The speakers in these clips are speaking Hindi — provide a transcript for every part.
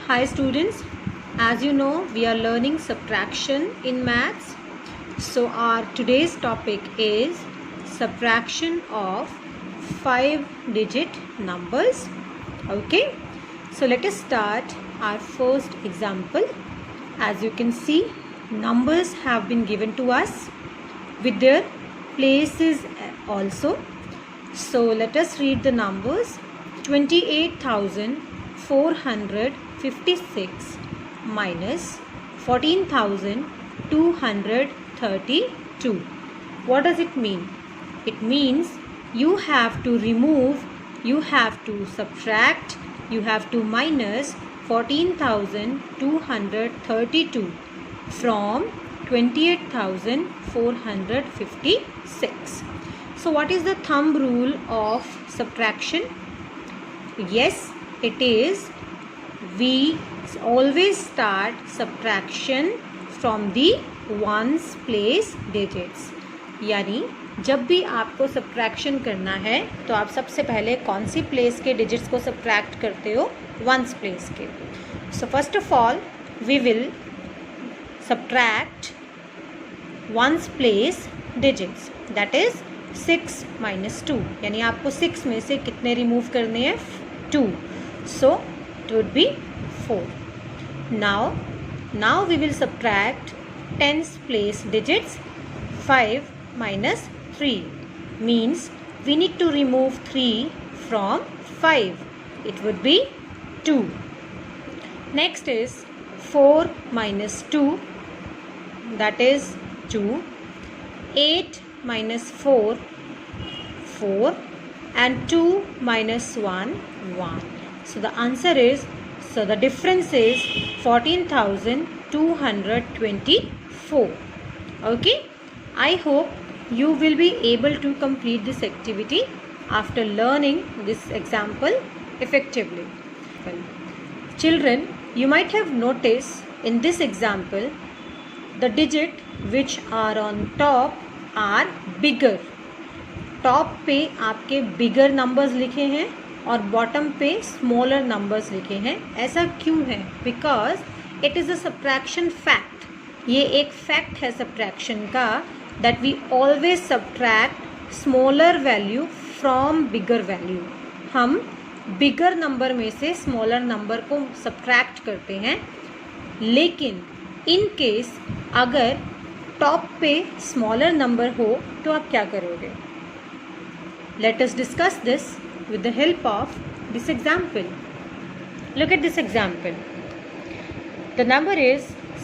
Hi students, as you know we are learning subtraction in maths. So our today's topic is subtraction of 5-digit numbers. Okay, so let us start our first example. As you can see, numbers have been given to us with their places also. So let us read the numbers. 28,456 minus 14,232. What does it mean? It means you have to remove, you have to subtract, you have to minus 14,232 from 28,456. So what is the thumb rule of subtraction? Yes, it is we always start subtraction from the ones place digits. यानी जब भी आपको सब्ट्रैक्शन करना है तो आप सबसे पहले कौन सी प्लेस के डिजिट्स को सब्ट्रैक्ट करते हो? वंस प्लेस के. So first of all we will subtract ones place digits, that is 6 minus 2. यानी आपको 6 में से कितने रिमूव करने हैं? 2. So it would B 4. Now we will subtract tens place digits. 5 minus 3 means we need to remove 3 from 5. It would be 2. Next is 4 minus 2, that is 2. 8 minus 4, 4, and 2 minus 1, 1. So the answer is, so the difference is 14,224. Okay, I hope you will be able to complete this activity after learning this example effectively. Children, you might have noticed in this example the digit which are on top are bigger. Top पे आपके बिगर नंबर्स लिखे हैं और बॉटम पे स्मॉलर नंबर्स लिखे हैं. ऐसा क्यों है? Because it is a subtraction fact. ये एक फैक्ट है सब्ट्रैक्शन का, that we always subtract smaller value from bigger value. हम बिगर नंबर में से स्मॉलर नंबर को सब्ट्रैक्ट करते हैं. लेकिन इन केस अगर टॉप पे स्मॉलर नंबर हो तो आप क्या करोगे? Let us discuss this with the help of this example. Look at this example. The number is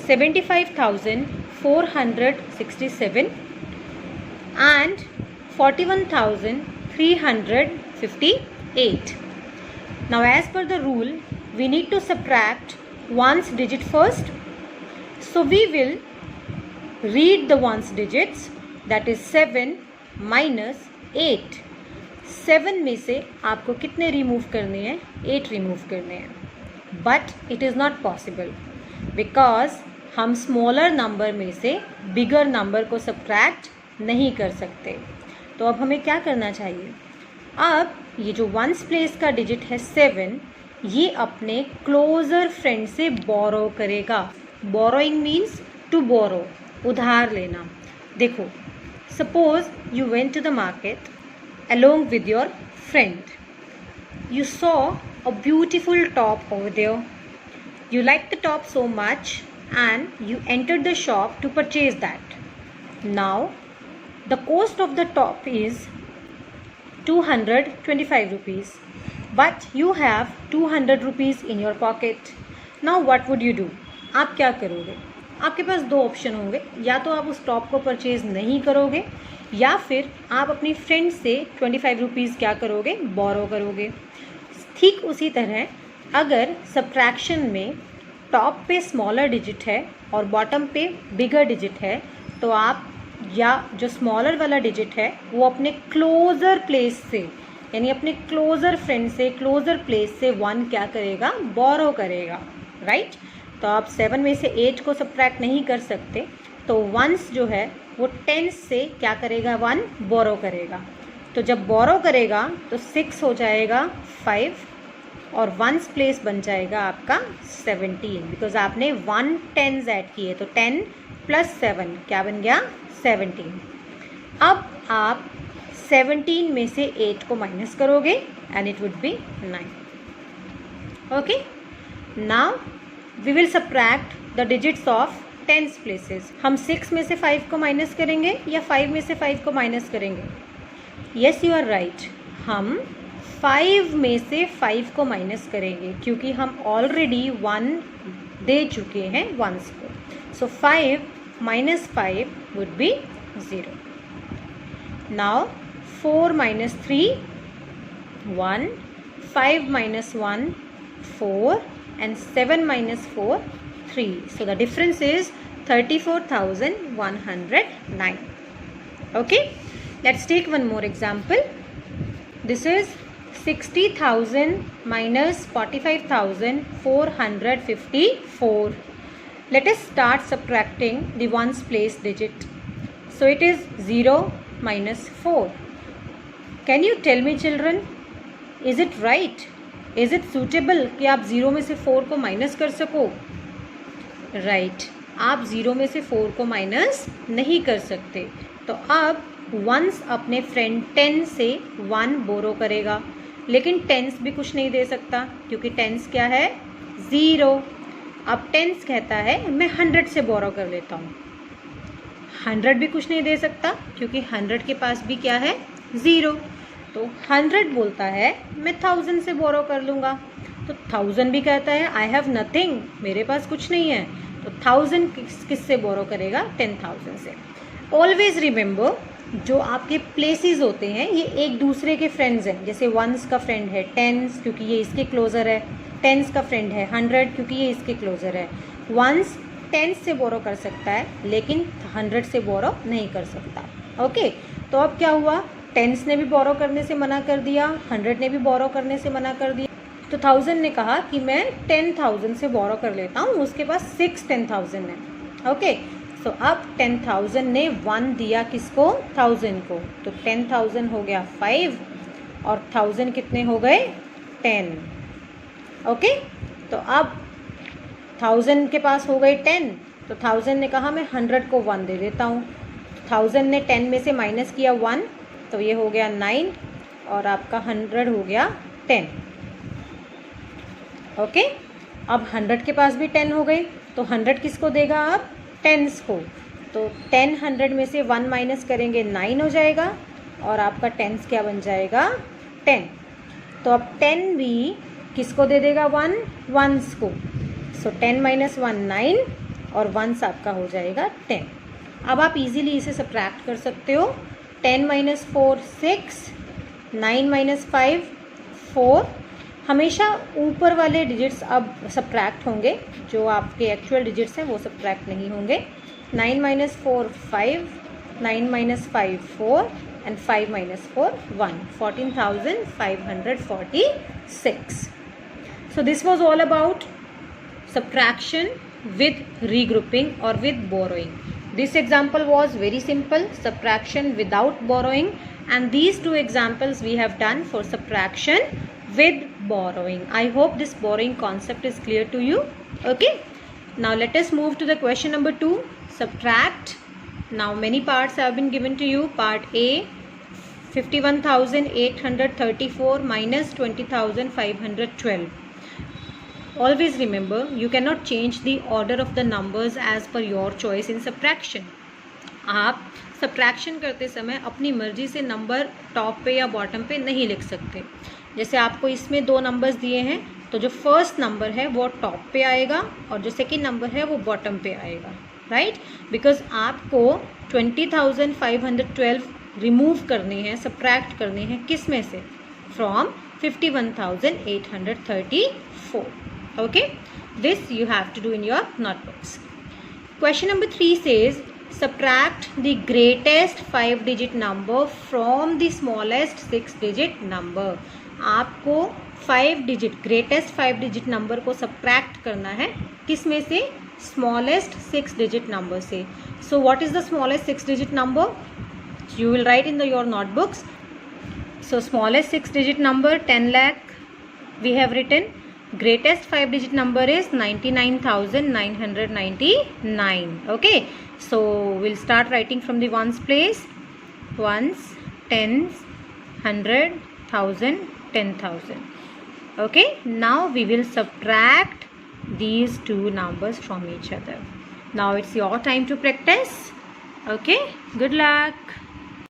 75,467 and 41,358. Now as per the rule, we need to subtract ones digit first. So we will read the ones digits, that is 7 minus 8. 7 में से आपको कितने रिमूव करने हैं? 8 रिमूव करने हैं. But it is not possible because हम स्मॉलर नंबर में से बिगर नंबर को सब्ट्रैक्ट नहीं कर सकते. तो अब हमें क्या करना चाहिए? अब ये जो वंस प्लेस का डिजिट है 7, ये अपने क्लोजर फ्रेंड से बोरो करेगा. बोरोइंग मीन्स टू बोरो, उधार लेना. देखो, suppose you went to the market along with your friend. You saw a beautiful top over there. You liked the top so much and you entered the shop to purchase that. Now the cost of the top is 225 rupees, but you have 200 rupees in your pocket. Now what would you do? आप क्या करोगे? आपके पास दो ऑप्शन होंगे. या तो आप उस टॉप को परचेज नहीं करोगे, या फिर आप अपनी फ्रेंड से 25 रुपीज़ क्या करोगे? बोरो करोगे. ठीक उसी तरह अगर सब्ट्रैक्शन में टॉप पे स्मॉलर डिजिट है और बॉटम पे बिगर डिजिट है, तो आप या जो स्मॉलर वाला डिजिट है वो अपने क्लोज़र प्लेस से, यानी अपने क्लोज़र फ्रेंड से, क्लोज़र प्लेस से 1 क्या करेगा? बोरो करेगा. राइट? तो आप 7 में से 8 को सब्ट्रैक्ट नहीं कर सकते, तो वंस जो है वो टेंस से क्या करेगा? 1 बोरो करेगा. तो जब बोरो करेगा तो 6 हो जाएगा 5, और वंस प्लेस बन जाएगा आपका 17, बिकॉज आपने 1 टेंस ऐड किए, तो 10 + 7 क्या बन गया 17। अब आप 17 में से 8 को माइनस करोगे and it would be 9। Okay, now we will subtract the digits of tens places. हम 6 में से 5 को माइनस करेंगे या 5 में से 5 को माइनस करेंगे? यस, यू आर राइट, हम 5 में से 5 को माइनस करेंगे क्योंकि हम ऑलरेडी 1 दे चुके हैं वंस को। सो 5 - 5 would be 0। Now 4 - 3 1, 5 - 1 4 and 7 - 4 3. So the difference is 34,109. Okay, let's take one more example. This is 60,000 minus 45,454. Let us start subtracting the ones place digit. So it is 0 minus 4. Can you tell me children, is it right? Is it suitable कि आप 0 में से 4 को माइनस कर सको? राइट, आप 0 में से 4 को माइनस नहीं कर सकते। तो अब वंस अपने फ्रेंड 10 से 1 बोरो करेगा, लेकिन टेंस भी कुछ नहीं दे सकता क्योंकि टेंस क्या है 0। अब टेंस कहता है मैं 100 से बोरो कर लेता हूँ, 100 भी कुछ नहीं दे सकता क्योंकि 100 के पास भी क्या है 0। तो 100 बोलता है मैं 1000 से बोरो कर लूँगा, तो 1000 भी कहता है आई हैव नथिंग, मेरे पास कुछ नहीं है। तो 1000 किससे बोरो करेगा 10,000 से। ऑलवेज रिमेंबर, जो आपके प्लेसेस होते हैं ये एक दूसरे के फ्रेंड्स हैं। जैसे वंस का फ्रेंड है 10 क्योंकि ये इसके क्लोज़र है, टेंस का फ्रेंड है 100 क्योंकि ये इसके क्लोज़र है। वंस 10 से बोरो कर सकता है लेकिन 100 से बोरो नहीं कर सकता। ओके, तो अब क्या हुआ, टेंस ने भी बोरो करने से मना कर दिया, 100 ने भी बोरो करने से मना कर दिया। तो 1000 ने कहा कि मैं 10,000 से बोरो कर लेता हूँ, उसके पास 6 10,000 है। ओके, सो अब 10,000 ने 1 दिया किसको 1000 को, तो 10,000 हो गया 5 और 1000 कितने हो गए 10। ओके, तो अब 1000 के पास हो गए 10, तो 1000 ने कहा मैं 100 को 1 दे देता हूँ। 1000 ने 10 में से माइनस किया 1, तो ये हो गया 9 और आपका 100 हो गया 10। ओके, अब 100 के पास भी 10 हो गई, तो 100 किसको देगा आप टेंस को। तो 10 100 में से 1 माइनस करेंगे 9 हो जाएगा और आपका टेंस क्या बन जाएगा 10। तो अब 10 भी किसको दे देगा 1 वंस को। सो 10 - 1 9 और वंस आपका हो जाएगा 10। अब आप इजीली इसे सब्ट्रैक्ट कर सकते हो। 10 - 4 6, 9 - 5 4। हमेशा ऊपर वाले डिजिट्स अब सब्ट्रैक्ट होंगे, जो आपके एक्चुअल डिजिट्स हैं वो सब्ट्रैक्ट नहीं होंगे। 9 - 4 5, 9 - 5 4 and 5 - 4 1, 14,546. So this was all about subtraction with regrouping or with borrowing. This example was very simple, subtraction without borrowing, and these two examples we have done for subtraction with borrowing. I hope this borrowing concept is clear to you. Okay, now let us move to the question number 2, subtract. Now many parts have been given to you. Part A, 51,834 minus 20,512. Always remember, you cannot change the order of the numbers as per your choice in subtraction. आप सब्ट्रैक्शन करते समय अपनी मर्जी से नंबर टॉप पे या बॉटम पे नहीं लिख सकते। जैसे आपको इसमें 2 नंबर्स दिए हैं, तो जो फर्स्ट नंबर है वो टॉप पे आएगा और जो सेकंड नंबर है वो बॉटम पे आएगा, राइट? बिकॉज आपको 20,512 रिमूव करने हैं, सब्ट्रैक्ट करने हैं, किस में से? From 51,834. Okay, this you have to do in your notebooks. Question number 3 says, subtract the greatest 5-digit number from the smallest 6-digit number. आपको 5-digit greatest 5-digit number को subtract करना है, किस में से? smallest 6-digit number से. So what is the smallest 6-digit number? You will write in your notebooks. So smallest 6-digit number 10 lakh, we have written greatest 5-digit number is 99,999. Okay, so we'll start writing from the ones place. Ones, tens, 100, 1,000, 10,000. Okay, now we will subtract these two numbers from each other. Now it's your time to practice. Okay, good luck.